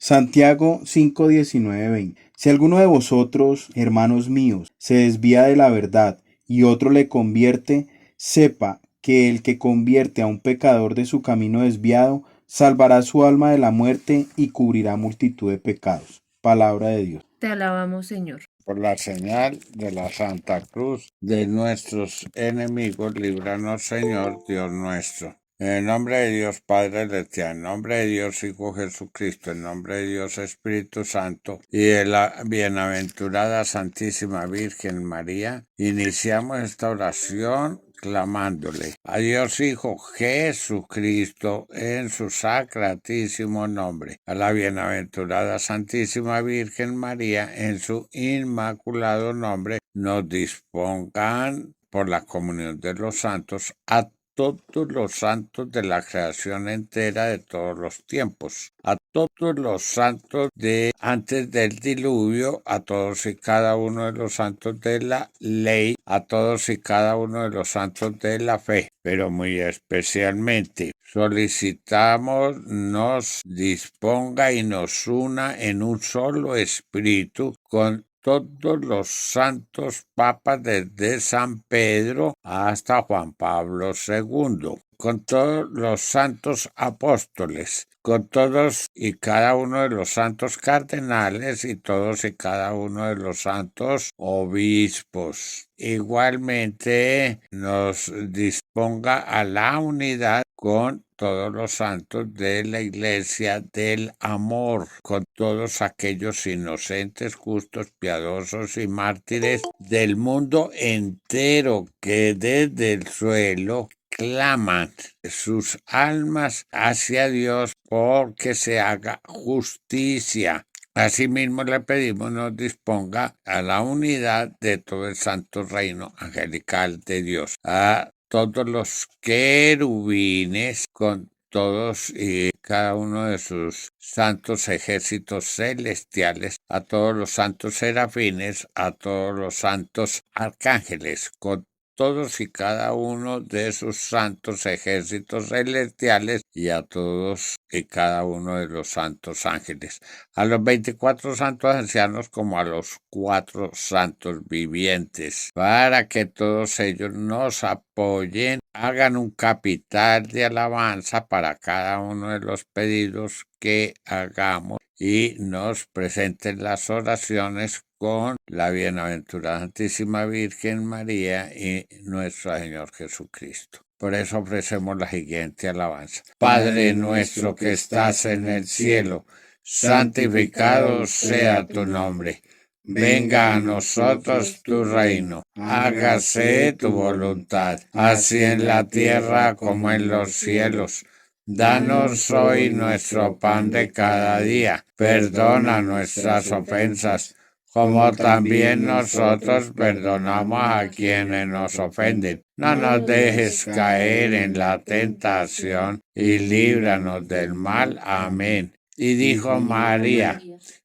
Santiago 5:19-20. Si alguno de vosotros, hermanos míos, se desvía de la verdad y otro le convierte, sepa que el que convierte a un pecador de su camino desviado, salvará su alma de la muerte y cubrirá multitud de pecados. Palabra de Dios. Te alabamos, Señor. Por la señal de la Santa Cruz de nuestros enemigos, líbranos, Señor, Dios nuestro. En el nombre de Dios Padre Celestial, en nombre de Dios Hijo Jesucristo, en nombre de Dios Espíritu Santo y de la bienaventurada Santísima Virgen María, iniciamos esta oración clamándole a Dios Hijo Jesucristo en su sacratísimo nombre, a la bienaventurada Santísima Virgen María en su inmaculado nombre, nos dispongan por la comunión de los santos a todos los santos de la creación entera de todos los tiempos, a todos los santos de antes del diluvio, a todos y cada uno de los santos de la ley, a todos y cada uno de los santos de la fe, pero muy especialmente solicitamos nos disponga y nos una en un solo espíritu con todos los santos papas desde San Pedro hasta Juan Pablo II, con todos los santos apóstoles, con todos y cada uno de los santos cardenales y todos y cada uno de los santos obispos. Igualmente nos disponga a la unidad con todos los santos de la Iglesia del amor, con todos aquellos inocentes, justos, piadosos y mártires del mundo entero que desde el suelo claman sus almas hacia Dios porque se haga justicia. Asimismo le pedimos nos disponga a la unidad de todo el santo reino angelical de Dios, a todos los querubines con todos y cada uno de sus santos ejércitos celestiales, a todos los santos serafines, a todos los santos arcángeles, con todos y cada uno de sus santos ejércitos celestiales y a todos y cada uno de los santos ángeles, a los 24 santos ancianos como a los 4 santos vivientes, para que todos ellos nos apoyen, hagan un capital de alabanza para cada uno de los pedidos que hagamos y nos presenten las oraciones con la bienaventurada Santísima Virgen María y nuestro Señor Jesucristo. Por eso ofrecemos la siguiente alabanza. Padre nuestro que estás en el cielo, santificado sea tu nombre. Venga a nosotros tu reino, hágase tu voluntad, así en la tierra como en los cielos. Danos hoy nuestro pan de cada día, perdona nuestras ofensas, como también nosotros perdonamos a quienes nos ofenden. No nos dejes caer en la tentación y líbranos del mal. Amén. Y dijo María,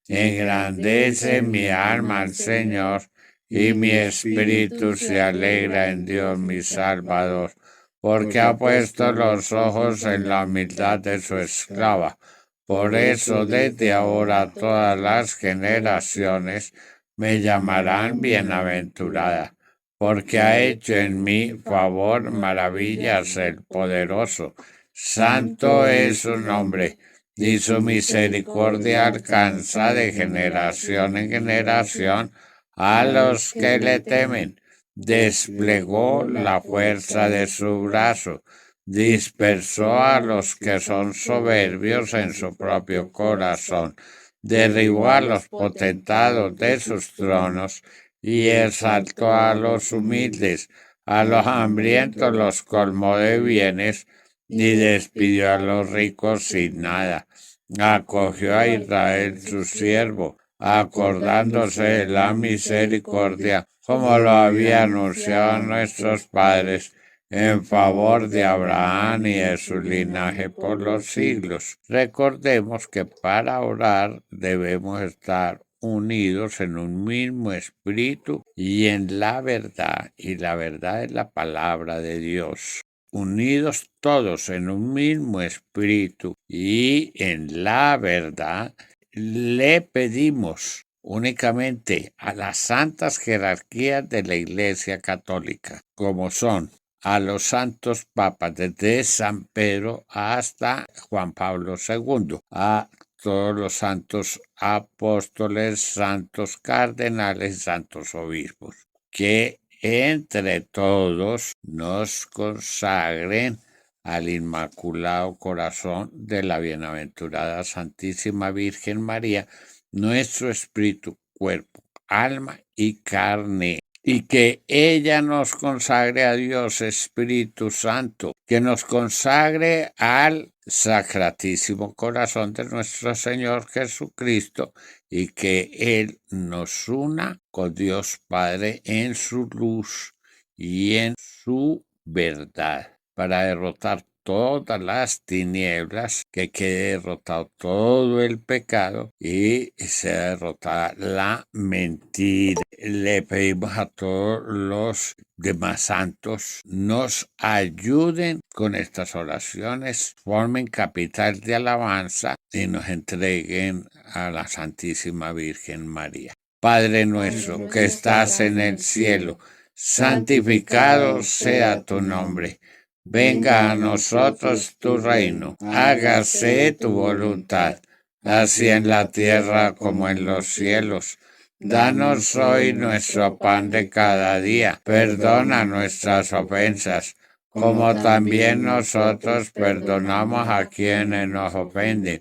engrandece mi alma al Señor, y mi espíritu se alegra en Dios mi Salvador, porque ha puesto los ojos en la humildad de su esclava. Por eso desde ahora todas las generaciones me llamarán bienaventurada, porque ha hecho en mí favor maravillas el poderoso. Santo es su nombre, y su misericordia alcanza de generación en generación a los que le temen. Desplegó la fuerza de su brazo, dispersó a los que son soberbios en su propio corazón, derribó a los potentados de sus tronos y exaltó a los humildes, a los hambrientos los colmó de bienes y despidió a los ricos sin nada. Acogió a Israel su siervo, acordándose de la misericordia, como lo había anunciado a nuestros padres, en favor de Abraham y de su linaje por los siglos. Recordemos que para orar debemos estar unidos en un mismo espíritu y en la verdad, y la verdad es la palabra de Dios. Unidos todos en un mismo espíritu y en la verdad, le pedimos únicamente a las santas jerarquías de la Iglesia Católica, como son a los santos papas desde San Pedro hasta Juan Pablo II, a todos los santos apóstoles, santos cardenales, santos obispos, que entre todos nos consagren al Inmaculado Corazón de la Bienaventurada Santísima Virgen María, nuestro espíritu, cuerpo, alma y carne, y que ella nos consagre a Dios Espíritu Santo, que nos consagre al Sacratísimo Corazón de nuestro Señor Jesucristo, y que Él nos una con Dios Padre en su luz y en su verdad, para derrotar todas las tinieblas, que quede derrotado todo el pecado y sea derrotada la mentira. Le pedimos a todos los demás santos nos ayuden con estas oraciones, formen capital de alabanza y nos entreguen a la Santísima Virgen María. Padre nuestro que estás en el cielo, santificado sea tu nombre. Venga a nosotros tu reino, hágase tu voluntad, así en la tierra como en los cielos. Danos hoy nuestro pan de cada día, perdona nuestras ofensas, como también nosotros perdonamos a quienes nos ofenden.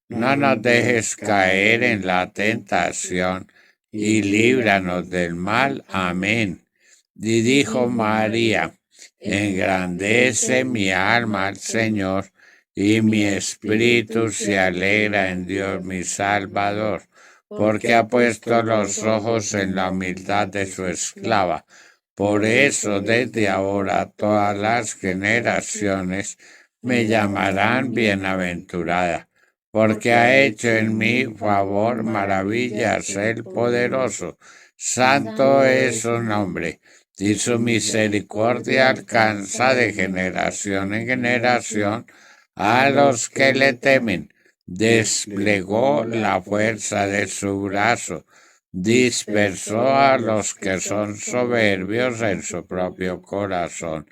No nos dejes caer en la tentación, y líbranos del mal. Amén. Y dijo María: engrandece mi alma al Señor, y mi espíritu se alegra en Dios mi Salvador, porque ha puesto los ojos en la humildad de su esclava. Por eso desde ahora todas las generaciones me llamarán bienaventurada, porque ha hecho en mí favor, maravillas el poderoso. Santo es su nombre, y su misericordia alcanza de generación en generación a los que le temen. Desplegó la fuerza de su brazo, dispersó a los que son soberbios en su propio corazón,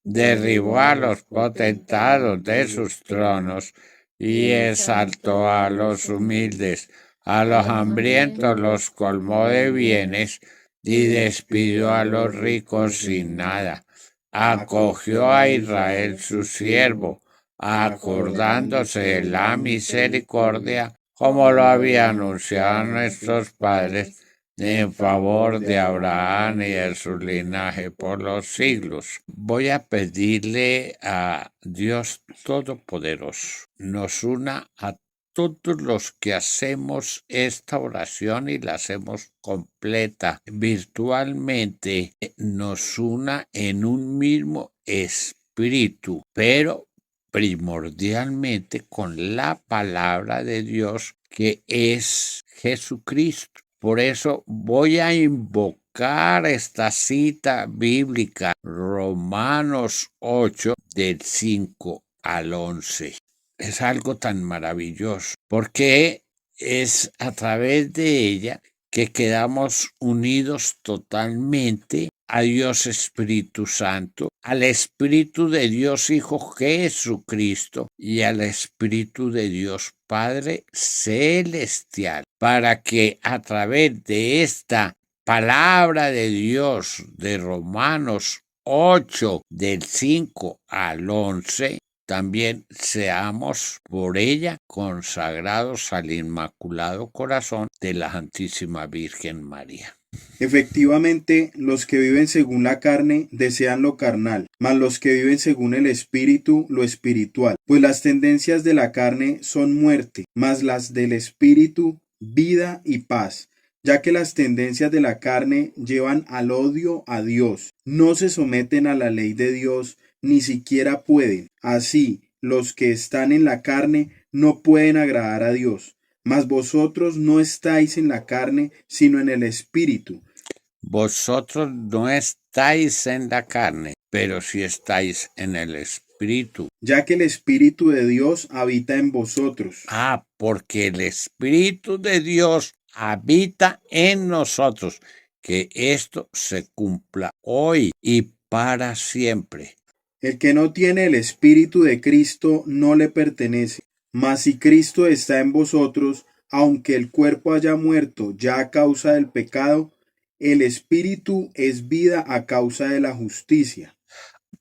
derribó a los potentados de sus tronos y exaltó a los humildes. A los hambrientos los colmó de bienes y despidió a los ricos sin nada. Acogió a Israel su siervo, acordándose de la misericordia, como lo había anunciado a nuestros padres, en favor de Abraham y de su linaje por los siglos. Voy a pedirle a Dios Todopoderoso nos una a todos los que hacemos esta oración y la hacemos completa virtualmente, nos una en un mismo espíritu, pero primordialmente con la palabra de Dios, que es Jesucristo. Por eso voy a invocar esta cita bíblica, Romanos 8, del 5 al 11. Es algo tan maravilloso, porque es a través de ella que quedamos unidos totalmente a Dios Espíritu Santo, al Espíritu de Dios Hijo Jesucristo y al Espíritu de Dios Padre Celestial, para que a través de esta palabra de Dios de Romanos 8, del 5 al 11, también seamos por ella consagrados al Inmaculado Corazón de la Santísima Virgen María. Efectivamente, los que viven según la carne desean lo carnal, mas los que viven según el Espíritu lo espiritual. Pues las tendencias de la carne son muerte, mas las del Espíritu vida y paz. Ya que las tendencias de la carne llevan al odio a Dios, no se someten a la ley de Dios, ni siquiera pueden. Así, los que están en la carne no pueden agradar a Dios. Mas vosotros no estáis en la carne, sino en el Espíritu. Vosotros no estáis en la carne, pero sí estáis en el Espíritu. Ya que el Espíritu de Dios habita en vosotros. porque el Espíritu de Dios habita en nosotros. Que esto se cumpla hoy y para siempre. El que no tiene el Espíritu de Cristo no le pertenece. Mas si Cristo está en vosotros, aunque el cuerpo haya muerto ya a causa del pecado, el Espíritu es vida a causa de la justicia.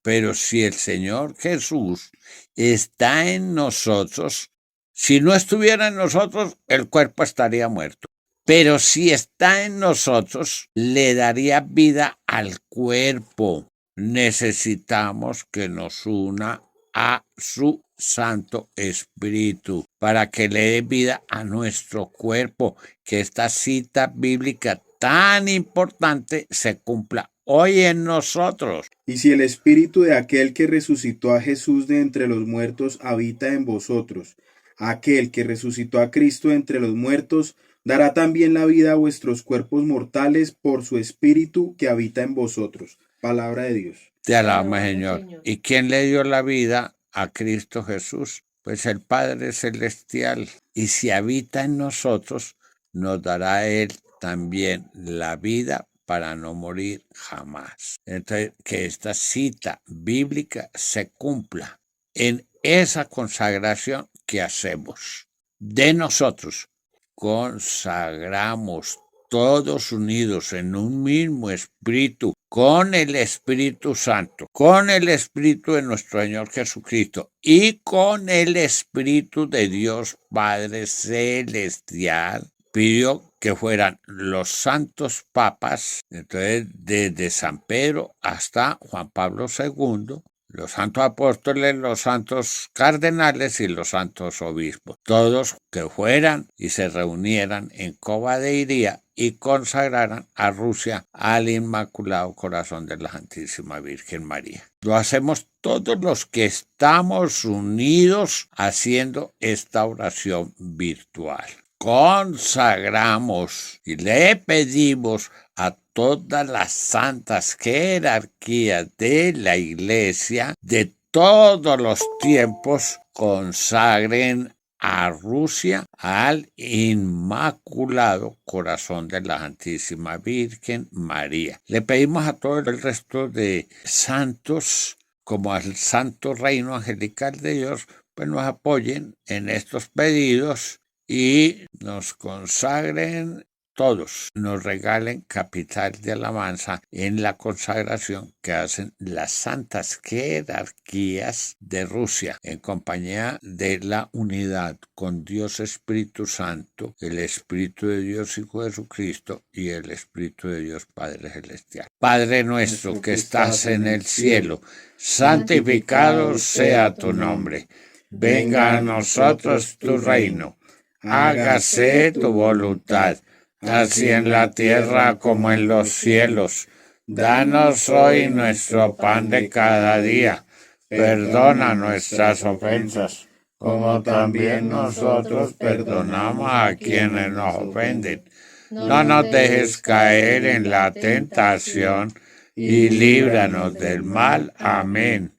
Pero si el Señor Jesús está en nosotros, si no estuviera en nosotros, el cuerpo estaría muerto. Pero si está en nosotros, le daría vida al cuerpo. Necesitamos que nos una a su Santo Espíritu para que le dé vida a nuestro cuerpo, que esta cita bíblica tan importante se cumpla hoy en nosotros. Y si el Espíritu de aquel que resucitó a Jesús de entre los muertos habita en vosotros, aquel que resucitó a Cristo de entre los muertos dará también la vida a vuestros cuerpos mortales por su Espíritu que habita en vosotros. Palabra de Dios. Te alabamos, Señor. ¿Y quién le dio la vida a Cristo Jesús? Pues el Padre Celestial. Y si habita en nosotros, nos dará Él también la vida para no morir jamás. Entonces, que esta cita bíblica se cumpla en esa consagración que hacemos de nosotros. Consagramos todos unidos en un mismo espíritu, con el Espíritu Santo, con el Espíritu de nuestro Señor Jesucristo y con el Espíritu de Dios Padre Celestial. Pidió que fueran los santos papas, entonces desde San Pedro hasta Juan Pablo II, los santos apóstoles, los santos cardenales y los santos obispos, todos que fueran y se reunieran en Cova de Iría y consagraran a Rusia al Inmaculado Corazón de la Santísima Virgen María. Lo hacemos todos los que estamos unidos haciendo esta oración virtual. Consagramos y le pedimos a todas las santas jerarquías de la Iglesia de todos los tiempos, consagren a Rusia al Inmaculado Corazón de la Santísima Virgen María. Le pedimos a todo el resto de santos, como al Santo Reino Angelical de Dios, pues nos apoyen en estos pedidos y nos consagren todos, nos regalen capital de alabanza en la consagración que hacen las santas jerarquías de Rusia en compañía de la unidad con Dios Espíritu Santo, el Espíritu de Dios Hijo Jesucristo y el Espíritu de Dios Padre Celestial. Padre nuestro que estás en el cielo, santificado sea tu nombre. Venga a nosotros tu reino. Hágase tu voluntad, así en la tierra como en los cielos. Danos hoy nuestro pan de cada día. Perdona nuestras ofensas, como también nosotros perdonamos a quienes nos ofenden. No nos dejes caer en la tentación y líbranos del mal. Amén.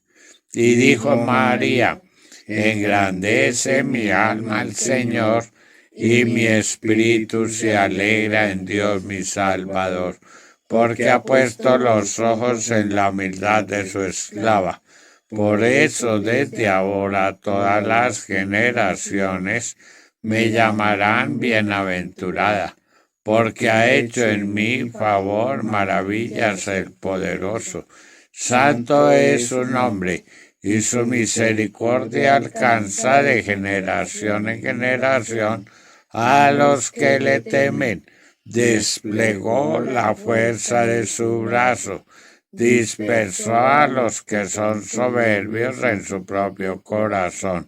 Y dijo María: engrandece mi alma al Señor, y mi espíritu se alegra en Dios mi Salvador, porque ha puesto los ojos en la humildad de su esclava. Por eso desde ahora todas las generaciones me llamarán bienaventurada, porque ha hecho en mí favor, maravillas el poderoso. Santo es su nombre, y su misericordia alcanza de generación en generación a los que le temen. Desplegó la fuerza de su brazo, dispersó a los que son soberbios en su propio corazón,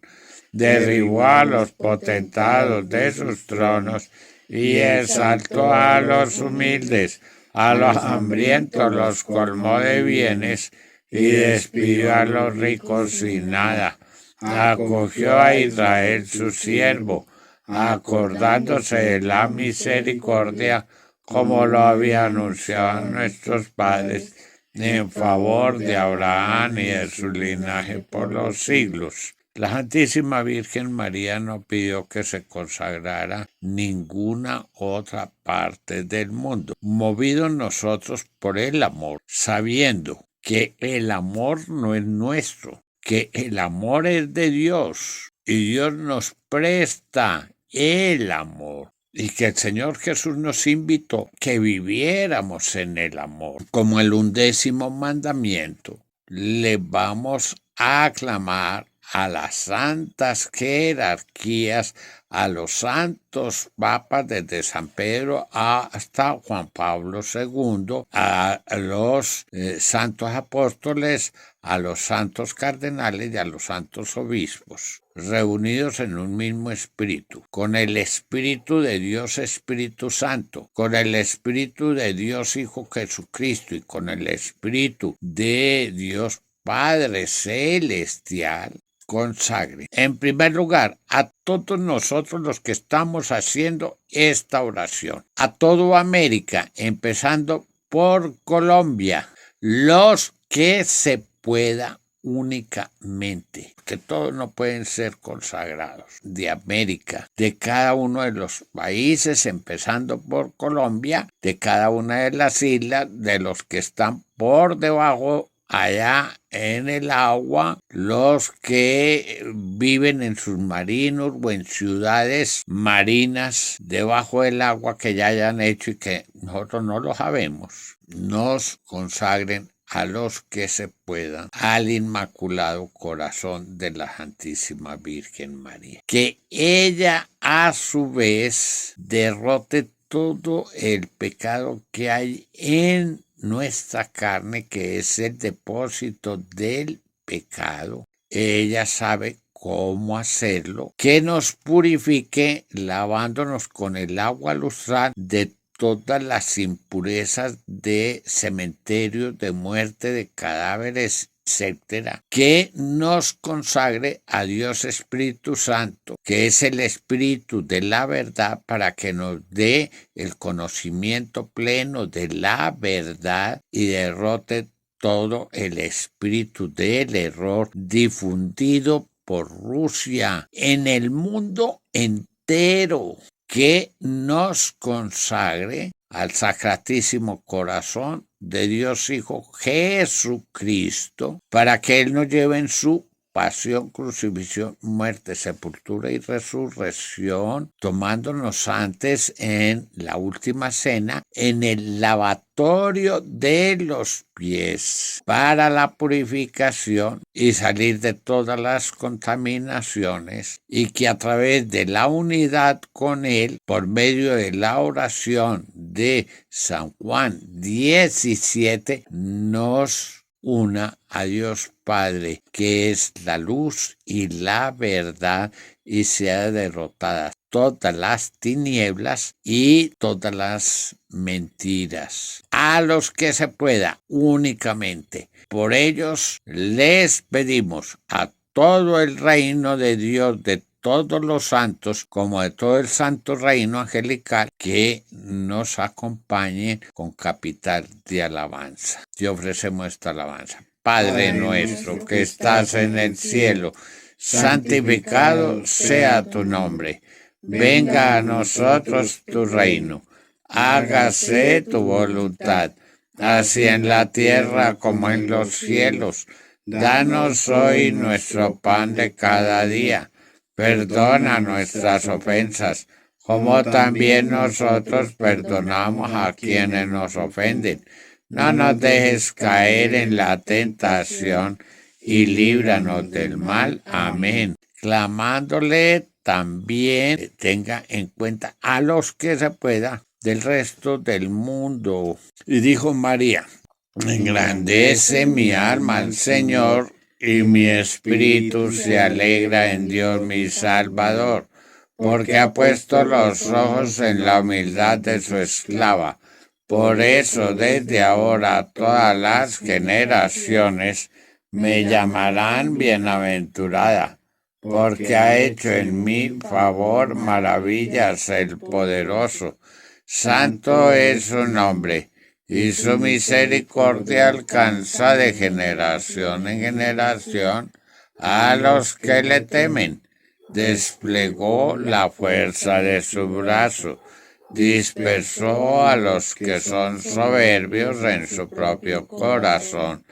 derribó a los potentados de sus tronos y exaltó a los humildes. A los hambrientos los colmó de bienes y despidió a los ricos sin nada. Acogió a Israel su siervo, acordándose de la misericordia, como lo había anunciado a nuestros padres, en favor de Abraham y de su linaje por los siglos. La Santísima Virgen María no pidió que se consagrara ninguna otra parte del mundo, movidos nosotros por el amor, sabiendo que el amor no es nuestro, que el amor es de Dios y Dios nos presta el amor. Y que el Señor Jesús nos invitó que viviéramos en el amor. Como el 11º mandamiento, le vamos a aclamar a las santas jerarquías, a los santos papas desde San Pedro hasta Juan Pablo II, a los santos apóstoles, a los santos cardenales y a los santos obispos, reunidos en un mismo espíritu, con el Espíritu de Dios Espíritu Santo, con el Espíritu de Dios Hijo Jesucristo y con el Espíritu de Dios Padre Celestial. Consagre, en primer lugar, a todos nosotros los que estamos haciendo esta oración, a toda América, empezando por Colombia, los que se pueda únicamente, que todos no pueden ser consagrados, de América, de cada uno de los países, empezando por Colombia, de cada una de las islas, de los que están por debajo allá en el agua, los que viven en submarinos o en ciudades marinas debajo del agua que ya hayan hecho y que nosotros no lo sabemos, nos consagren a los que se puedan al Inmaculado Corazón de la Santísima Virgen María. Que ella a su vez derrote todo el pecado que hay en nuestra carne, que es el depósito del pecado. Ella sabe cómo hacerlo, que nos purifique lavándonos con el agua lustral de todas las impurezas de cementerios, de muerte, de cadáveres, etcétera, que nos consagre a Dios Espíritu Santo, que es el Espíritu de la verdad, para que nos dé el conocimiento pleno de la verdad y derrote todo el espíritu del error difundido por Rusia en el mundo entero, que nos consagre al Sacratísimo Corazón de Dios Hijo Jesucristo, para que Él nos lleve en su pasión, crucifixión, muerte, sepultura y resurrección, tomándonos antes en la última cena en el lavatorio de los pies para la purificación y salir de todas las contaminaciones, y que a través de la unidad con Él, por medio de la oración de San Juan 17, nos una a Dios Padre, que es la luz y la verdad, y sea derrotadas todas las tinieblas y todas las mentiras. A los que se pueda únicamente. Por ellos les pedimos a todo el reino de Dios, de todos los santos, como de todo el santo reino angelical, que nos acompañen con capital de alabanza. Te ofrecemos esta alabanza. Padre nuestro que estás en el cielo, santificado sea tu nombre. Venga a nosotros tu reino. Hágase tu voluntad, así en la tierra como en los cielos. Danos hoy nuestro pan de cada día. Perdona nuestras ofensas, como también nosotros perdonamos a quienes nos ofenden. No nos dejes caer en la tentación y líbranos del mal. Amén. Clamándole también tenga en cuenta a los que se pueda del resto del mundo. Y dijo María: engrandece mi alma al Señor, y mi espíritu se alegra en Dios mi Salvador, porque ha puesto los ojos en la humildad de su esclava. Por eso desde ahora todas las generaciones me llamarán bienaventurada, porque ha hecho en mi favor maravillas el poderoso. Santo es su nombre, y su misericordia alcanza de generación en generación a los que le temen. Desplegó la fuerza de su brazo, dispersó a los que son soberbios en su propio corazón,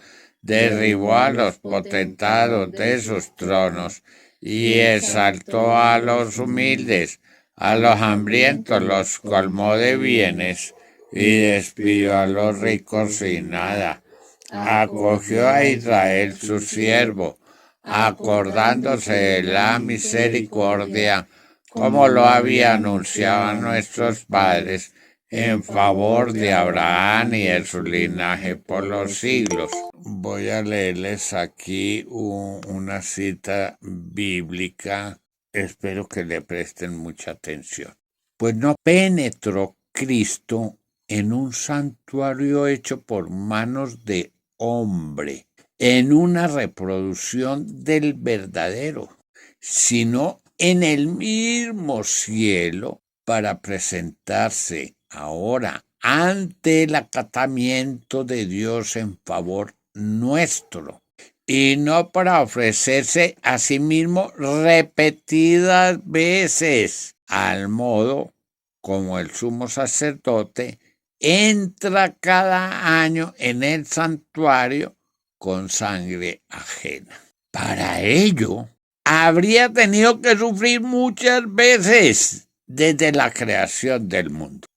derribó a los potentados de sus tronos y exaltó a los humildes. A los hambrientos los colmó de bienes y despidió a los ricos sin nada. Acogió a Israel su siervo, acordándose de la misericordia, como lo había anunciado a nuestros padres, en favor de Abraham y de su linaje por los siglos. Voy a leerles aquí una cita bíblica. Espero que le presten mucha atención. Pues no penetró Cristo en un santuario hecho por manos de hombre, en una reproducción del verdadero, sino en el mismo cielo, para presentarse ahora ante el acatamiento de Dios en favor nuestro, y no para ofrecerse a sí mismo repetidas veces, al modo como el sumo sacerdote entra cada año en el santuario con sangre ajena. Para ello, habría tenido que sufrir muchas veces desde la creación del mundo,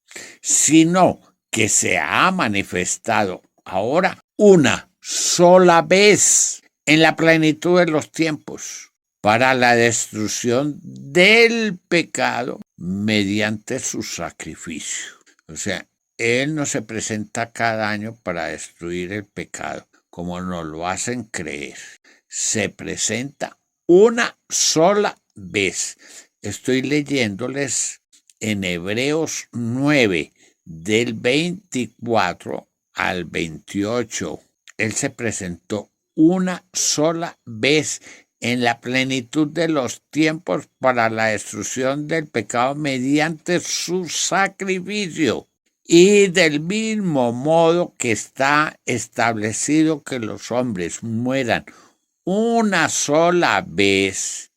sino que se ha manifestado ahora una sola vez en la plenitud de los tiempos para la destrucción del pecado mediante su sacrificio. O sea, Él no se presenta cada año para destruir el pecado, como nos lo hacen creer. Se presenta una sola vez. Estoy leyéndoles en Hebreos 9, del 24 al 28. Él se presentó una sola vez en la plenitud de los tiempos para la destrucción del pecado mediante su sacrificio. Y del mismo modo que está establecido que los hombres mueran una sola vez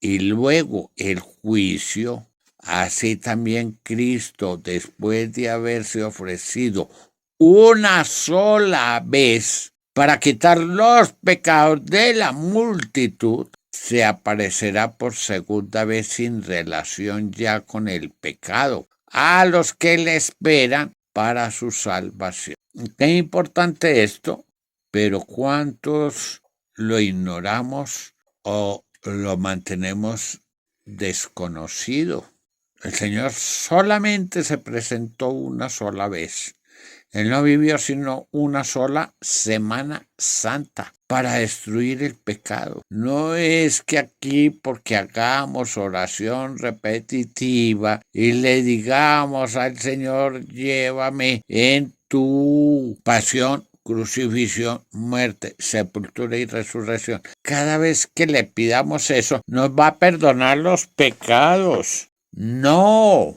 y luego el juicio, así también Cristo, después de haberse ofrecido una sola vez para quitar los pecados de la multitud, se aparecerá por segunda vez sin relación ya con el pecado a los que le esperan para su salvación. Qué importante esto, pero ¿cuántos lo ignoramos o lo mantenemos desconocido? El Señor solamente se presentó una sola vez. Él no vivió sino una sola Semana Santa para destruir el pecado. No es que aquí porque hagamos oración repetitiva y le digamos al Señor, llévame en tu pasión, crucifixión, muerte, sepultura y resurrección. Cada vez que le pidamos eso, nos va a perdonar los pecados. No.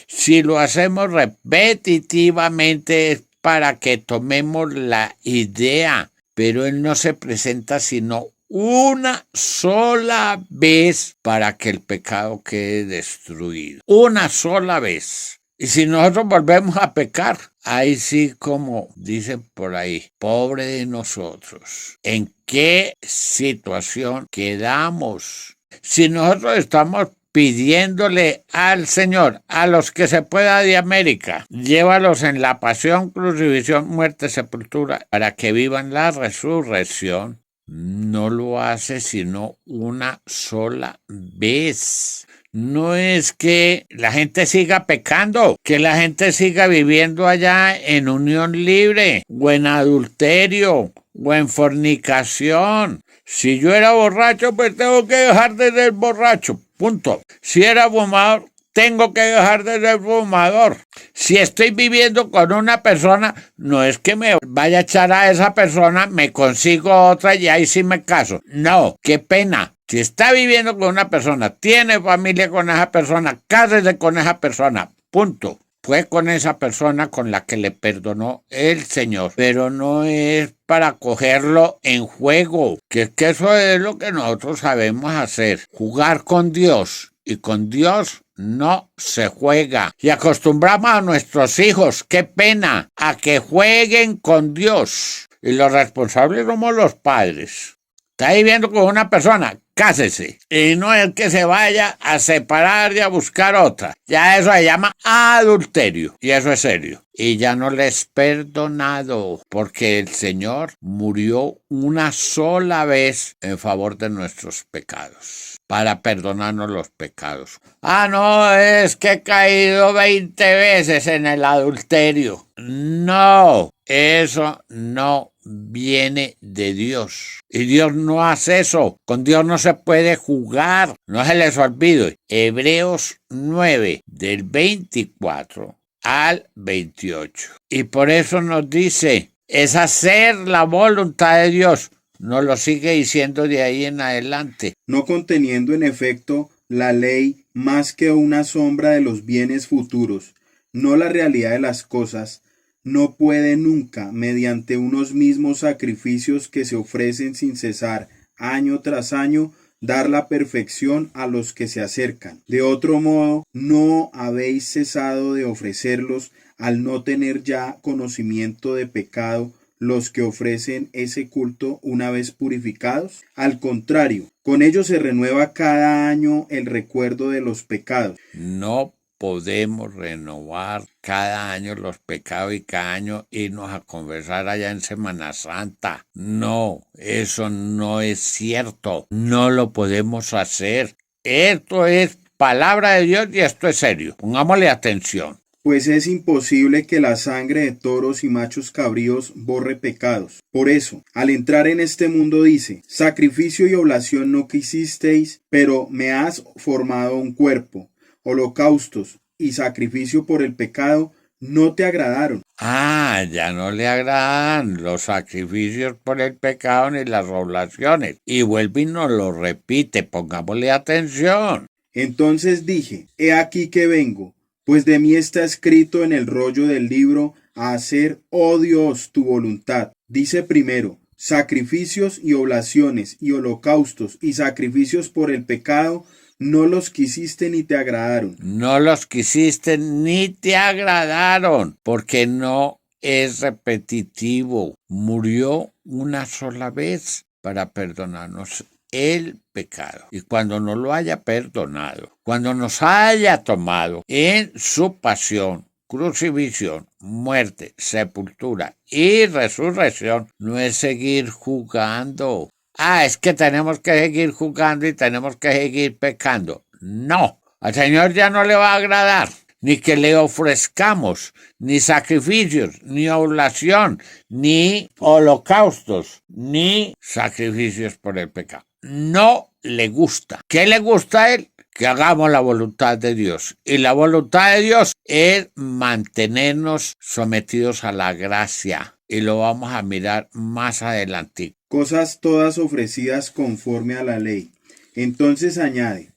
Si lo hacemos repetitivamente es para que tomemos la idea, pero Él no se presenta sino una sola vez para que el pecado quede destruido. Una sola vez. Y si nosotros volvemos a pecar, ahí sí, como dicen por ahí, pobre de nosotros. ¿En qué situación quedamos? Si nosotros estamos pidiéndole al Señor, a los que se pueda de América, llévalos en la pasión, crucifixión, muerte, sepultura, para que vivan la resurrección, no lo hace sino una sola vez. No es que la gente siga pecando, que la gente siga viviendo allá en unión libre, o en adulterio, o en fornicación. Si yo era borracho, pues tengo que dejar de ser borracho. Punto. Si era fumador, tengo que dejar de ser fumador. Si estoy viviendo con una persona, no es que me vaya a echar a esa persona, me consigo otra y ahí sí me caso. No, qué pena. Si está viviendo con una persona, tiene familia con esa persona, cásese con esa persona. Punto. Fue con esa persona con la que le perdonó el Señor, pero no es para cogerlo en juego, que eso es lo que nosotros sabemos hacer, jugar con Dios, y con Dios no se juega. Y acostumbramos a nuestros hijos, qué pena, a que jueguen con Dios. Y los responsables somos los padres. Está viviendo con una persona, cásese. Y no es que se vaya a separar y a buscar otra. Ya eso se llama adulterio. Y eso es serio. Y ya no les es perdonado. Porque el Señor murió una sola vez en favor de nuestros pecados. Para perdonarnos los pecados. Ah, no, es que he caído 20 veces en el adulterio. No, eso no viene de Dios. Y Dios no hace eso. Con Dios no se puede jugar. No se les olvide. Hebreos 9, del 24 al 28. Y por eso nos dice, es hacer la voluntad de Dios. Nos lo sigue diciendo de ahí en adelante. No conteniendo en efecto la ley más que una sombra de los bienes futuros, no la realidad de las cosas, no puede nunca, mediante unos mismos sacrificios que se ofrecen sin cesar año tras año, dar la perfección a los que se acercan. De otro modo, no habéis cesado de ofrecerlos al no tener ya conocimiento de pecado los que ofrecen ese culto una vez purificados. Al contrario, con ellos se renueva cada año el recuerdo de los pecados. No podemos renovar cada año los pecados y cada año irnos a conversar allá en Semana Santa. No, eso no es cierto. No lo podemos hacer. Esto es palabra de Dios y esto es serio. Pongámosle atención. Pues es imposible que la sangre de toros y machos cabríos borre pecados. Por eso, al entrar en este mundo dice, sacrificio y oblación no quisisteis, pero me has formado un cuerpo. Holocaustos y sacrificio por el pecado no te agradaron. Ah, ya no le agradan los sacrificios por el pecado ni las oblaciones. Y vuelve y nos lo repite, pongámosle atención. Entonces dije, he aquí que vengo, pues de mí está escrito en el rollo del libro a hacer, oh Dios, tu voluntad. Dice primero, sacrificios y oblaciones y holocaustos y sacrificios por el pecado no los quisiste ni te agradaron. No los quisiste ni te agradaron, porque no es repetitivo. Murió una sola vez para perdonarnos el pecado. Y cuando nos lo haya perdonado, cuando nos haya tomado en su pasión, crucifixión, muerte, sepultura y resurrección, no es seguir jugando. Ah, es que tenemos que seguir jugando y tenemos que seguir pecando. No, al Señor ya no le va a agradar ni que le ofrezcamos ni sacrificios, ni oblación, ni holocaustos, ni sacrificios por el pecado. No le gusta. ¿Qué le gusta a él? Que hagamos la voluntad de Dios. Y la voluntad de Dios es mantenernos sometidos a la gracia. Y lo vamos a mirar más adelante. Cosas todas ofrecidas conforme a la ley. Entonces añade,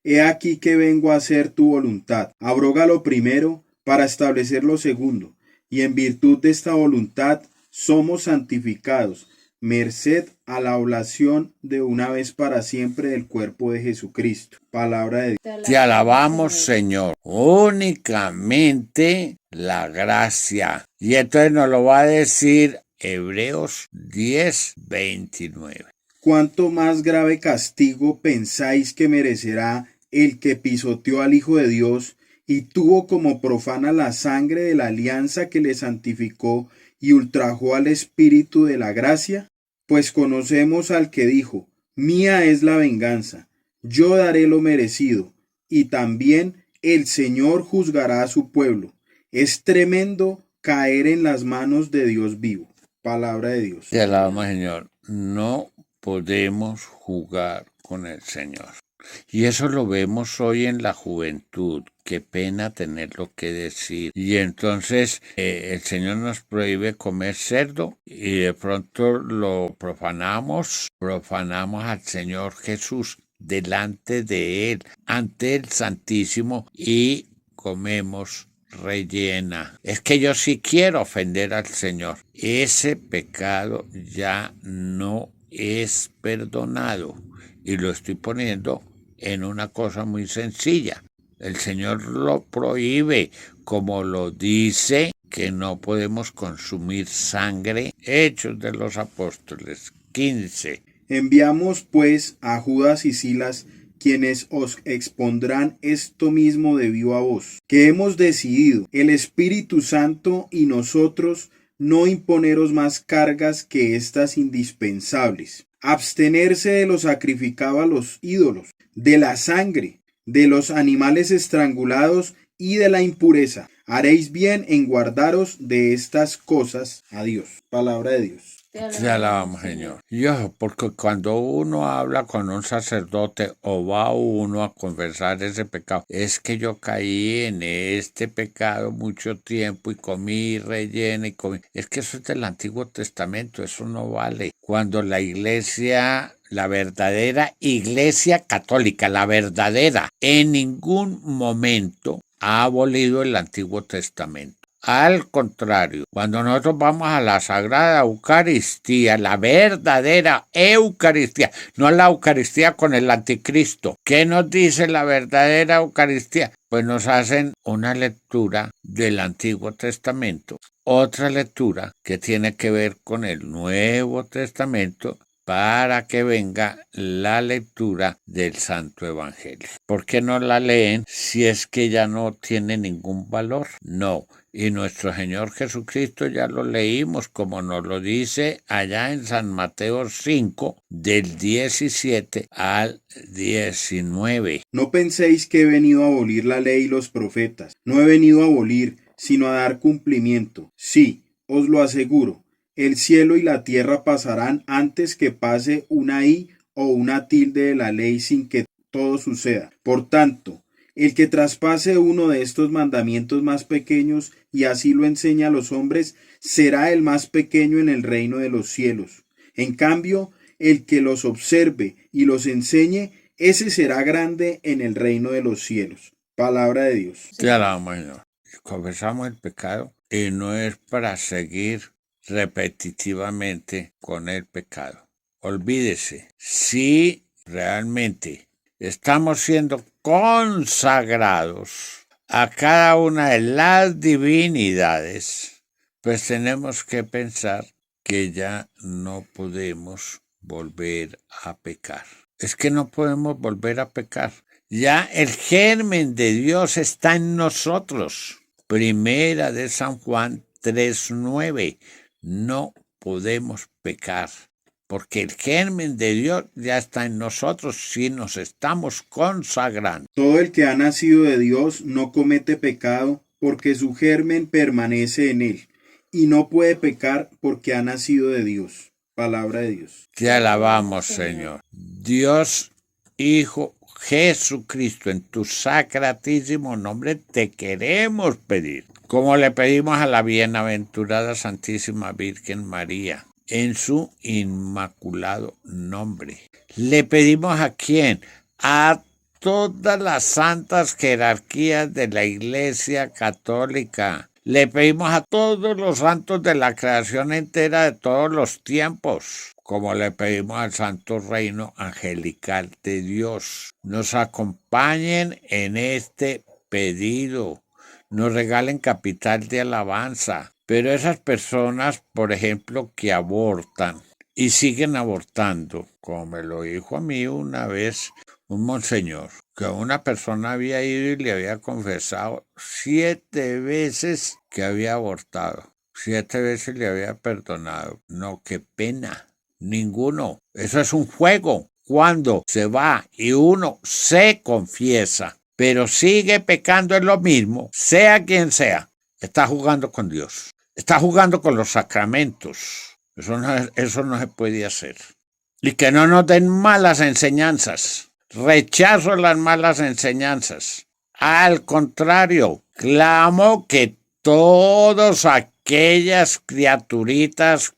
he aquí que vengo a hacer tu voluntad. Abroga lo primero para establecer lo segundo. Y en virtud de esta voluntad somos santificados, merced a la oblación de una vez para siempre del cuerpo de Jesucristo. Palabra de Dios. Te alabamos, Señor. Únicamente la gracia. Y entonces nos lo va a decir Hebreos 10, 29. ¿Cuánto más grave castigo pensáis que merecerá el que pisoteó al Hijo de Dios y tuvo como profana la sangre de la alianza que le santificó y ultrajó al Espíritu de la gracia? Pues conocemos al que dijo, mía es la venganza, yo daré lo merecido, y también el Señor juzgará a su pueblo. Es tremendo caer en las manos de Dios vivo. Palabra de Dios. Te alabamos, Señor. No podemos jugar con el Señor. Y eso lo vemos hoy en la juventud. Qué pena tenerlo que decir. Y entonces el Señor nos prohíbe comer cerdo y de pronto lo profanamos al Señor Jesús delante de Él, ante el Santísimo, y comemos rellena. Es que yo sí quiero ofender al Señor. Ese pecado ya no es perdonado. Y lo estoy poniendo en una cosa muy sencilla. El Señor lo prohíbe, como lo dice que no podemos consumir sangre. Hechos de los Apóstoles 15. Enviamos pues a Judas y Silas, quienes os expondrán esto mismo de viva voz, que hemos decidido, el Espíritu Santo y nosotros, no imponeros más cargas que estas indispensables. Abstenerse de lo sacrificado a los ídolos, de la sangre, de los animales estrangulados y de la impureza. Haréis bien en guardaros de estas cosas. Adiós. Palabra de Dios. Te alabamos, Señor. Yo, porque cuando uno habla con un sacerdote o va uno a confesar ese pecado, es que yo caí en este pecado mucho tiempo y comí relleno y comí. Es que eso es del Antiguo Testamento, eso no vale. Cuando la iglesia, la verdadera iglesia católica, la verdadera, en ningún momento ha abolido el Antiguo Testamento. Al contrario, cuando nosotros vamos a la Sagrada Eucaristía, la verdadera Eucaristía, no la Eucaristía con el anticristo, ¿qué nos dice la verdadera Eucaristía? Pues nos hacen una lectura del Antiguo Testamento, otra lectura que tiene que ver con el Nuevo Testamento, para que venga la lectura del Santo Evangelio. ¿Por qué no la leen si es que ya no tiene ningún valor? No. Y nuestro Señor Jesucristo ya lo leímos, como nos lo dice allá en San Mateo 5, del 17 al 19. No penséis que he venido a abolir la ley y los profetas. No he venido a abolir, sino a dar cumplimiento. Sí, os lo aseguro. El cielo y la tierra pasarán antes que pase una i o una tilde de la ley sin que todo suceda. Por tanto, el que traspase uno de estos mandamientos más pequeños y así lo enseña a los hombres, será el más pequeño en el reino de los cielos. En cambio, el que los observe y los enseñe, ese será grande en el reino de los cielos. Palabra de Dios. Te alabamos, Señor. Confesamos el pecado y no es para seguir repetitivamente con el pecado. Olvídese, si realmente estamos siendo consagrados a cada una de las divinidades, pues tenemos que pensar que ya no podemos volver a pecar. Es que no podemos volver a pecar. Ya el germen de Dios está en nosotros. Primera de San Juan 3:9. No podemos pecar, porque el germen de Dios ya está en nosotros si nos estamos consagrando. Todo el que ha nacido de Dios no comete pecado, porque su germen permanece en él, y no puede pecar porque ha nacido de Dios. Palabra de Dios. Te alabamos, Señor. Dios, Hijo, Jesucristo, en tu sacratísimo nombre te queremos pedir, como le pedimos a la bienaventurada Santísima Virgen María, en su inmaculado nombre. ¿Le pedimos a quién? A todas las santas jerarquías de la Iglesia Católica. Le pedimos a todos los santos de la creación entera de todos los tiempos, como le pedimos al Santo Reino Angelical de Dios. Nos acompañen en este pedido, nos regalen capital de alabanza. Pero esas personas, por ejemplo, que abortan y siguen abortando, como me lo dijo a mí una vez un monseñor, que una persona había ido y le había confesado 7 veces que había abortado, 7 veces le había perdonado. No, qué pena, ninguno. Eso es un juego. Cuando se va y uno se confiesa, pero sigue pecando en lo mismo, sea quien sea, está jugando con Dios, está jugando con los sacramentos. Eso no se puede hacer. Y que no nos den malas enseñanzas. Rechazo las malas enseñanzas. Al contrario, clamo que todas aquellas criaturitas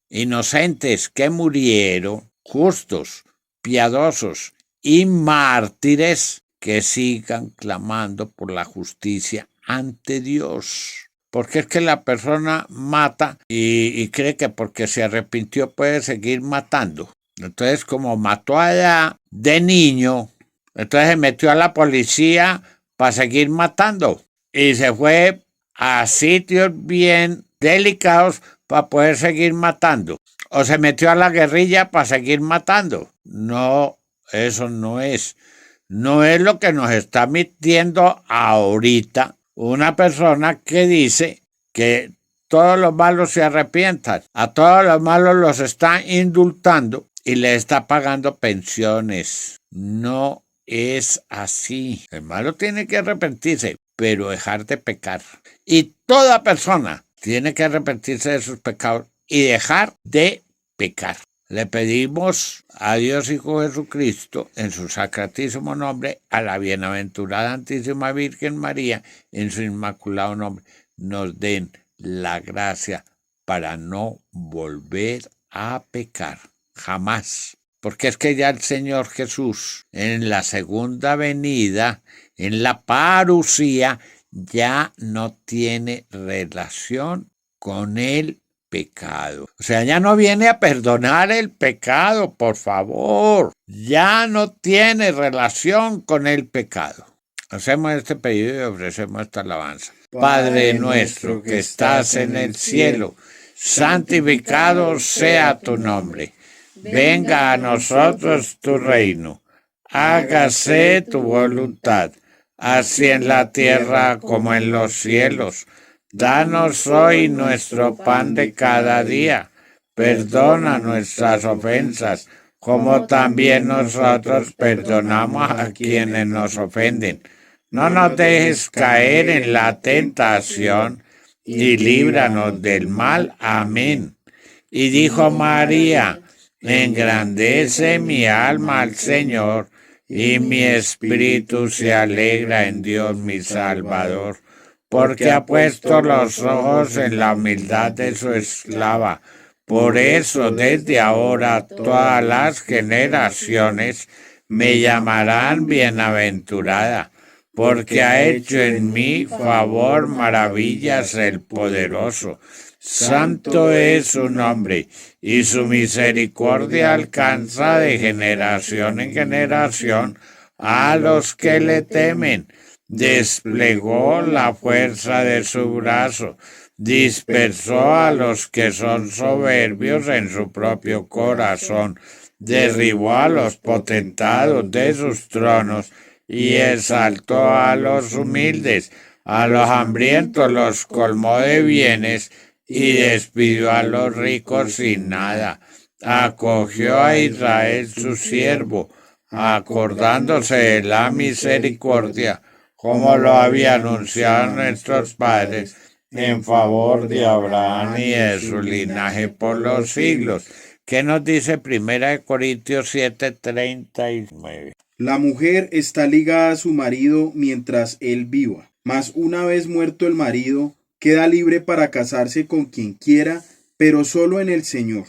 inocentes que murieron, justos, piadosos y mártires, que sigan clamando por la justicia ante Dios. Porque es que la persona mata y cree que porque se arrepintió puede seguir matando. Entonces, como mató allá de niño, entonces se metió a la policía para seguir matando. Y se fue a sitios bien delicados para poder seguir matando. O se metió a la guerrilla para seguir matando. No, eso no es. No es lo que nos está mintiendo ahorita una persona que dice que todos los malos se arrepientan. A todos los malos los está indultando y le está pagando pensiones. No es así. El malo tiene que arrepentirse, pero dejar de pecar. Y toda persona tiene que arrepentirse de sus pecados y dejar de pecar. Le pedimos a Dios Hijo Jesucristo, en su sacratísimo nombre, a la bienaventurada Santísima Virgen María, en su inmaculado nombre, nos den la gracia para no volver a pecar, jamás. Porque es que ya el Señor Jesús, en la segunda venida, en la parusía, ya no tiene relación con el pecado. O sea, ya no viene a perdonar el pecado, por favor. Ya no tiene relación con el pecado. Hacemos este pedido y ofrecemos esta alabanza. Padre nuestro que estás en el cielo, santificado sea tu nombre. Venga a nosotros tu reino. Hágase tu voluntad, así en la tierra como en los cielos. Danos hoy nuestro pan de cada día. Perdona nuestras ofensas, como también nosotros perdonamos a quienes nos ofenden. No nos dejes caer en la tentación y líbranos del mal. Amén. Y dijo María: engrandece mi alma al Señor, y mi espíritu se alegra en Dios mi Salvador, porque ha puesto los ojos en la humildad de su esclava. Por eso desde ahora todas las generaciones me llamarán bienaventurada, porque ha hecho en mí favor, maravillas el poderoso. Santo es su nombre, y su misericordia alcanza de generación en generación a los que le temen. Desplegó la fuerza de su brazo, dispersó a los que son soberbios en su propio corazón, derribó a los potentados de sus tronos y exaltó a los humildes. A los hambrientos los colmó de bienes y despidió a los ricos sin nada. Acogió a Israel su siervo, acordándose de la misericordia, como lo había anunciado nuestros padres, en favor de Abraham y de su linaje por los siglos. ¿Qué nos dice 1 Corintios 7:39? La mujer está ligada a su marido mientras él viva, mas una vez muerto el marido, queda libre para casarse con quien quiera, pero solo en el Señor.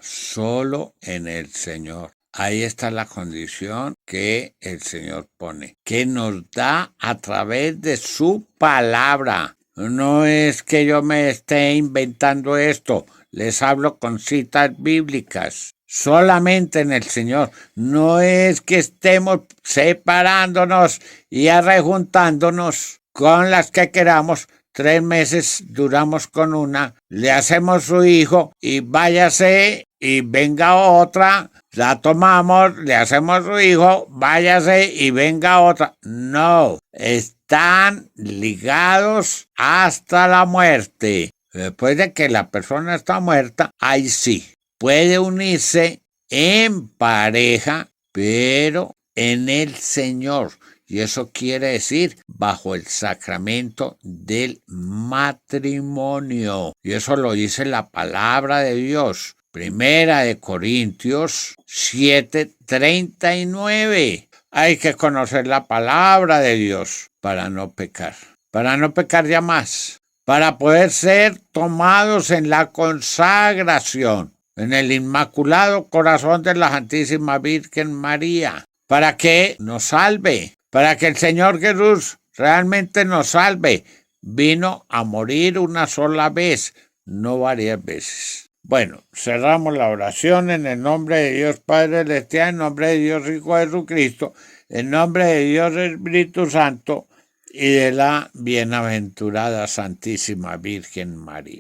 Solo en el Señor. Ahí está la condición que el Señor pone, que nos da a través de su palabra. No es que yo me esté inventando esto, les hablo con citas bíblicas. Solamente en el Señor. No es que estemos separándonos y arrejuntándonos con las que queramos. 3 meses duramos con una, le hacemos su hijo y váyase y venga otra, la tomamos, le hacemos su hijo, váyase y venga otra. No, están ligados hasta la muerte. Después de que la persona está muerta, ahí sí, puede unirse en pareja, pero en el Señor. Y eso quiere decir bajo el sacramento del matrimonio. Y eso lo dice la palabra de Dios. 1 Corintios 7:39. Hay que conocer la palabra de Dios para no pecar. Para no pecar ya más. Para poder ser tomados en la consagración, en el Inmaculado Corazón de la Santísima Virgen María. Para que nos salve. Para que el Señor Jesús realmente nos salve. Vino a morir una sola vez, no varias veces. Bueno, cerramos la oración en el nombre de Dios Padre Celestial, en nombre de Dios Hijo Jesucristo, en nombre de Dios Espíritu Santo y de la bienaventurada Santísima Virgen María.